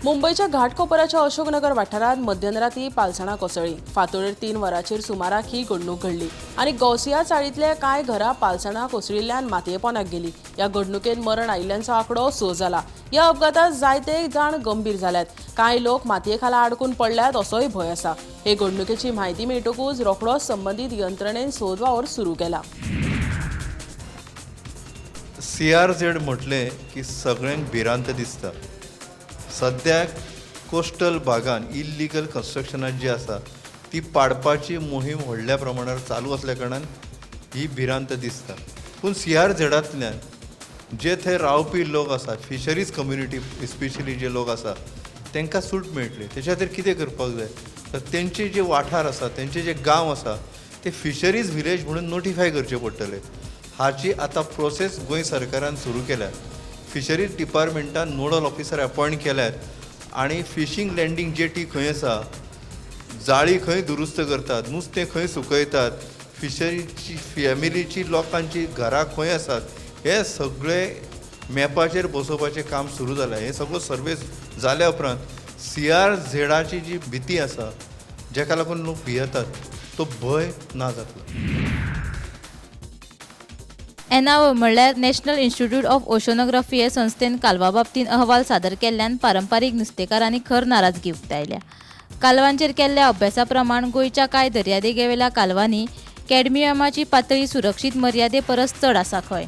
मुंबईच्या घाटकोपराच्या अशोकनगर वाठारात मध्यरात्री पालसणां कोसळ्ळी। फांतोडेर 3 वरांचेर सुमाराक ही घडणूक घडली आनी गौसिया चाळींतले कांय घरां पालसणां कोसळिल्ल्यान मातयेपोंदाक गेली। ह्या घडणुकेंत मरण आयिल्ल्यांचो आंकडो 6 जाला। ह्या अपघातांत जायते जाण गंभीर जाल्यात, कांय लोक मातयेखाला अडकून पडल्यात असोय भंय आसा। हे घडणुकेची म्हायती मेळटकूच रोखडोच संबंधीत यंत्रणेन सोद वावर सुरू केला। CRZ म्हटलें की सगळ्यांक भिरांत दिसता। सद्याक कोस्टल भागान इल्लीगल कन्स्ट्रक्शनां जी आसा ती पाडपाची मोहीम व्हडल्या प्रमाणावर चालू असल्या कारणान ही भिरांत दिसता। पूण CRZांतल्यान जे थंय रावपी लोक आसा, फिशरीज कम्युनिटी स्पेशली जे लोक आसा तांकां सूट मेळटली। तेच्या खातीर कितें करपाक जाय तर तेंचे जे वाठार आसा, तेंचे जे गांव आसा ते फिशरीज विलेज म्हणून नोटिफाय करचे पडटले। हाची आतां प्रोसेस गोंय सरकारान सुरू केल्या। फिशरीज डिपार्टमेंटान नोडल ऑफिसर अपॉयंट केल्यात आनी फिशींग लँडींग जेटी खंय आसा, जाळी खंय दुरुस्त करतात, नुस्तें खंय सुकयतात, फिशरीची फॅमिलीची लोकांची घरां खंय आसात, हे सगळे मॅपाचेर बसोवपाचें काम सुरू जालें। हे सगळो सर्वे जाल्या उपरांत CRZची जी भीती आसा, जेका लागून लोक भियेतात, तो भंय ना जातलो। एनआव म्हणल्यार नॅशनल इन्स्टिट्यूट ऑफ ओशनोग्राफी हे संस्थेन कालवा बाबतींत अहवाल सादर केल्ल्यान पारंपारीक नुस्तेकारांनी खर नाराजगी उक्तायल्या। कालवांचेर केल्ल्या अभ्यासा प्रमाण गोंयच्या कांय दर्यादेगेवेल्या कालवांनी कॅडमियमाची पातळी सुरक्षीत मर्यादे परस चड आसा खंय।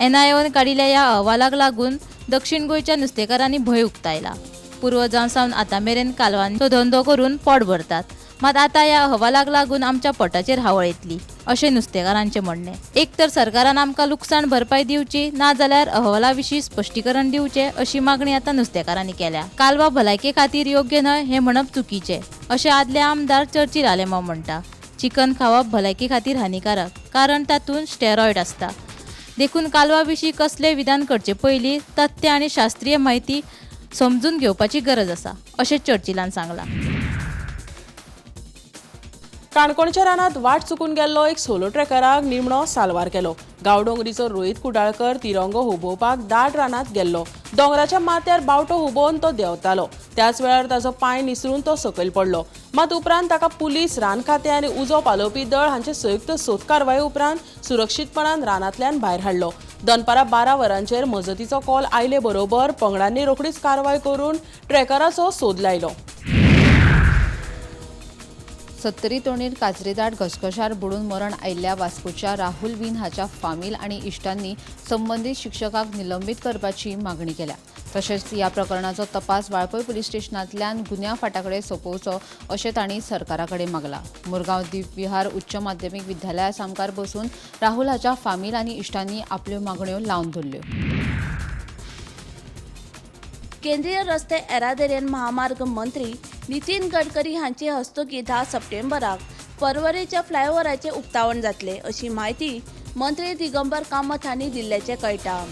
NIOन काडिल्ल्या ह्या अहवालाक लागून दक्षिण गोंयच्या नुस्तेकारांनी भंय उक्तायला। पूर्व जावन सावन आतां मेरेन कालवांचो धंदो करून पोट भरतात, मात आतां ह्या अहवालाक लागून आमच्या पोटाचेर हावळ येतली अशें नुस्तेकारांचें म्हणणें। एक तर सरकारान आमकां लुकसाण भरपाय दिवची, ना जाल्यार अहवाला विशीं स्पश्टीकरण दिवचें अशी मागणी आतां नुस्तेकारांनी केल्या। कालवा भलायके खातीर योग्य न्हय हें म्हणप चुकीचें अशें आदले आमदार चर्चिल आलेमांव म्हणटा। चिकन खावप भलायके खातीर हानिकारक, कारण तातूंत स्टेरॉयड आसता। देखून कालवा विशीं कसलेय विधान करचे पयलीं तथ्य आनी शास्त्रीय म्हायती समजून घेवपाची गरज आसा अशें चर्चिलान सांगलां। काणकोणच्या रानात वाट चुकून गेल्लो एक सोलो ट्रेकराक निमणो साल्वार केलो। गांवडोंगरीचो रोहित कुडाळकर तिरंगो हुबोवपाक दाट रानात गेल्लो। दोंगराच्या माथ्यार बावटो हुबोवन तो देंवतालो। त्याच वेळार ताचो पांय निसरून तो सकयल पडलो। मात उपरांत ताका पुलीस, रान खातें आनी उजो पालोवपी दळ हांचे संयुक्त सोद कारवाये उपरांत सुरक्षीतपणान रानांतल्यान भायर हाडलो। दनपारां 12 वरांचेर मजतीचो कॉल आयले बरोबर पंगडांनी रोखडीच कारवाय करून ट्रेकराचो सोद लायलो। 70 तोणीर काजरेदाट घसघशार बुडून मरण आयिल्ल्या वास्कोच्या राहुल विन हाच्या फामील आनी इश्टांनी संबंधीत शिक्षकाक निलंबीत करपाची मागणी केल्या। तशेंच ह्या प्रकरणाचो तपास वाळपय पुलीस स्टेशनांतल्यान गुन्यांव फांटाकडे सोंपोवचो अशें तांणी सरकारा कडेन मागलां। मुरगांव दीप विहार उच्च माध्यमीक विद्यालया मुखार बसून राहुल हाच्या फामील आनी इश्टांनी आपल्यो मागण्यो लावन धरल्यो। केंद्रीय रस्ते येरादारी आनी महामार्ग मंत्री नितीन गडकरी हांचे हस्तुकी 10 सप्टेंबराक पर्वरेच्या फ्लायओव्हराचें उक्तावण जातलें अशी माहिती मंत्री दिगंबर कामत हांणी दिल्ल्याचें कळटा।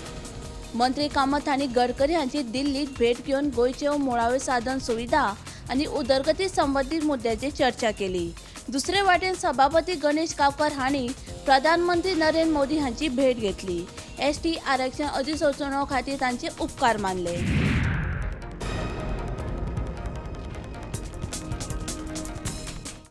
मंत्री कामत हांणी गडकरी हांची दिल्लीत भेट घेवन गोंयच्यो मुळाव्यो साधन सुविधा आनी उदरगती संबंदीत मुद्द्याचेर चर्चा केली। दुसरे वाटेन सभापती गणेश गांवकर हांणी प्रधानमंत्री नरेंद्र मोदी हांची भेट घेतली। ST आरक्षण अधिसुचोवणे खातीर तांचे उपकार मानले।